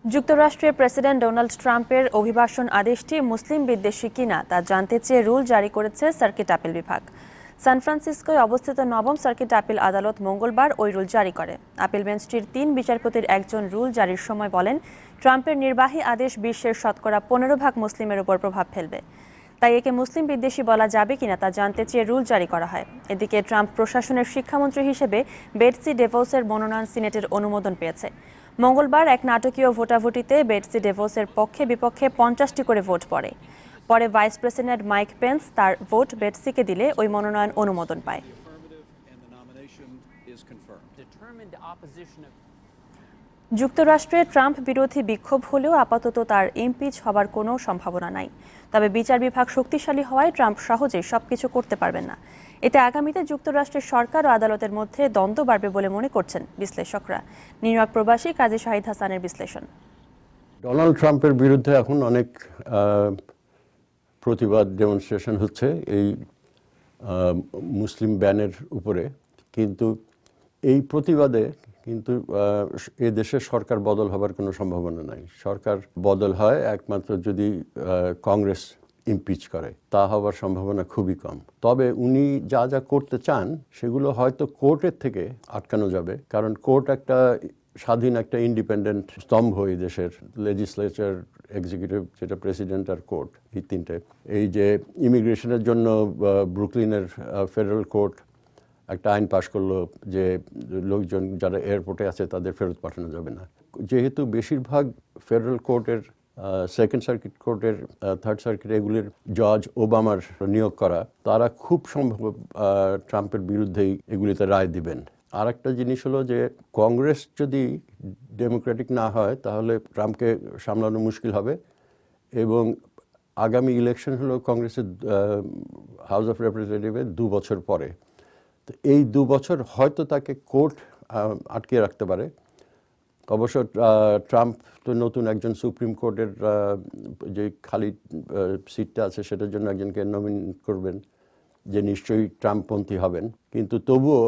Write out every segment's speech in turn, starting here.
যুক্তরাষ্ট্রের president Donald ট্রাম্পের অভিবাসন আদেশটি মুসলিম বিদ্বেষী কিনা তা জানতে চেয়ে রুল জারি করেছে সার্কিট আপিল বিভাগ। সান ফ্রান্সিসকোয় অবস্থিত নবম সার্কিট আপিল আদালত মঙ্গলবার ওই রুল জারি করে। আপিল বেঞ্চটির ৩ বিচারপতির একজন রুল জারির সময় বলেন, ট্রাম্পের নির্বাহী আদেশ বিশ্বের শতকরা ১৫% মুসলিমের উপর প্রভাব ফেলবে, তাই একে মুসলিম বিদ্বেষী বলা যাবে কিনা তা জানতে চেয়ে রুল জারি করা হয়। এদিকে ট্রাম্প প্রশাসনের শিক্ষামন্ত্রী হিসেবে বেটসি ডেভোসের মনোনয়ন সিনেটের অনুমোদন পেয়েছে। মঙ্গলবার এক নাটকীয় ভোটাভুটিতে বেটসি ডেভোসের পক্ষে বিপক্ষে ৫০টি করে ভোট পড়ে। পরে ভাইস প্রেসিডেন্ট মাইক পেন্স তার ভোট বেটসিকে দিলে ওই মনোনয়ন অনুমোদন পায়। যুক্তরাষ্ট্রে ট্রাম্প বিরোধী বিক্ষোভ হলেও আপাতত তার ইমপিচ হবার কোনো সম্ভাবনা নাই। তবে বিচার বিভাগ শক্তিশালী হওয়ায় ট্রাম্প সহজেই সবকিছু করতে পারবেন না। এতে আগামীতে যুক্তরাষ্ট্রের সরকার ও আদালতের মধ্যে দ্বন্দ্ব বাড়বে বলে মনে করছেন বিশ্লেষকরা। নিউ ইয়র্ক প্রবাসী কাজী শাহিদ হাসানের বিশ্লেষণ। ডোনাল্ড ট্রাম্পের বিরুদ্ধে এখন অনেক প্রতিবাদ ডেমনস্ট্রেশন হচ্ছে এই মুসলিম ব্যানের উপরে, কিন্তু এই প্রতিবাদে কিন্তু এ দেশের সরকার বদল হবার কোনো সম্ভাবনা নাই। সরকার বদল হয় একমাত্র যদি কংগ্রেস ইমপিচ করে, তা হবার সম্ভাবনা খুবই কম। তবে উনি যা যা করতে চান সেগুলো হয়তো কোর্টের থেকে আটকানো যাবে, কারণ কোর্ট একটা স্বাধীন একটা ইন্ডিপেন্ডেন্ট স্তম্ভ এই দেশের। লেজিসলেচার, এক্সিকিউটিভ, যেটা প্রেসিডেন্ট আর কোর্ট, এই তিনটে। এই যে ইমিগ্রেশনের জন্য ব্রুকলিনের ফেডারেল কোর্ট একটা আইন পাশ করলো যে লোকজন যারা এয়ারপোর্টে আছে তাদের ফেরত পাঠানো যাবে না। যেহেতু বেশিরভাগ ফেডারেল কোর্টের, সেকেন্ড সার্কিট কোর্টের, থার্ড সার্কিট এগুলির জজ ওবামার নিয়োগ করা, তারা খুব সম্ভব ট্রাম্পের বিরুদ্ধেই এগুলিতে রায় দিবেন। আর একটা জিনিস হলো যে কংগ্রেস যদি ডেমোক্রেটিক না হয় তাহলে ট্রাম্পকে সামলানো মুশকিল হবে, এবং আগামী ইলেকশন হলো কংগ্রেসের হাউস অফ রিপ্রেজেন্টেটিভের 2 বছর পরে। তো এই 2 বছর হয়তো তাকে কোর্ট আটকে রাখতে পারে। অবশ্য ট্রাম্প তো নতুন একজন সুপ্রিম কোর্টের যে খালি সিটটা আছে সেটার জন্য একজনকে নমিনেট করবেন, যে নিশ্চয়ই ট্রাম্পপন্থী হবেন। কিন্তু তবুও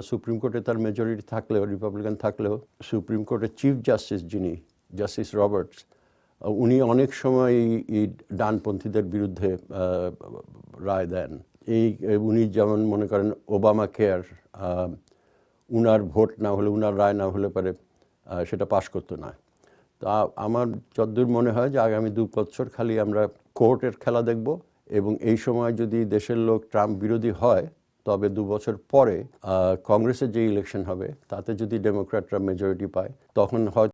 সুপ্রিম কোর্টে তার মেজরিটি থাকলেও, রিপাবলিকান থাকলেও, সুপ্রিম কোর্টের চিফ জাস্টিস যিনি, জাস্টিস রবার্টস, উনি অনেক সময় এই ডানপন্থীদের বিরুদ্ধে রায় দেন। উনি যেমন মনে করেন ওবামা কেয়ার, উনার ভোট না হলে, উনার রায় না হলে পারে সেটা পাশ করতো না। তা আমার যতদূর মনে হয় যে আগামী 2 বছর খালি আমরা কোর্টের খেলা দেখব, এবং এই সময় যদি দেশের লোক ট্রাম্প বিরোধী হয় তবে 2 বছর পরে কংগ্রেসের যে ইলেকশন হবে তাতে যদি ডেমোক্র্যাটরা মেজরিটি পায় তখন হয়তো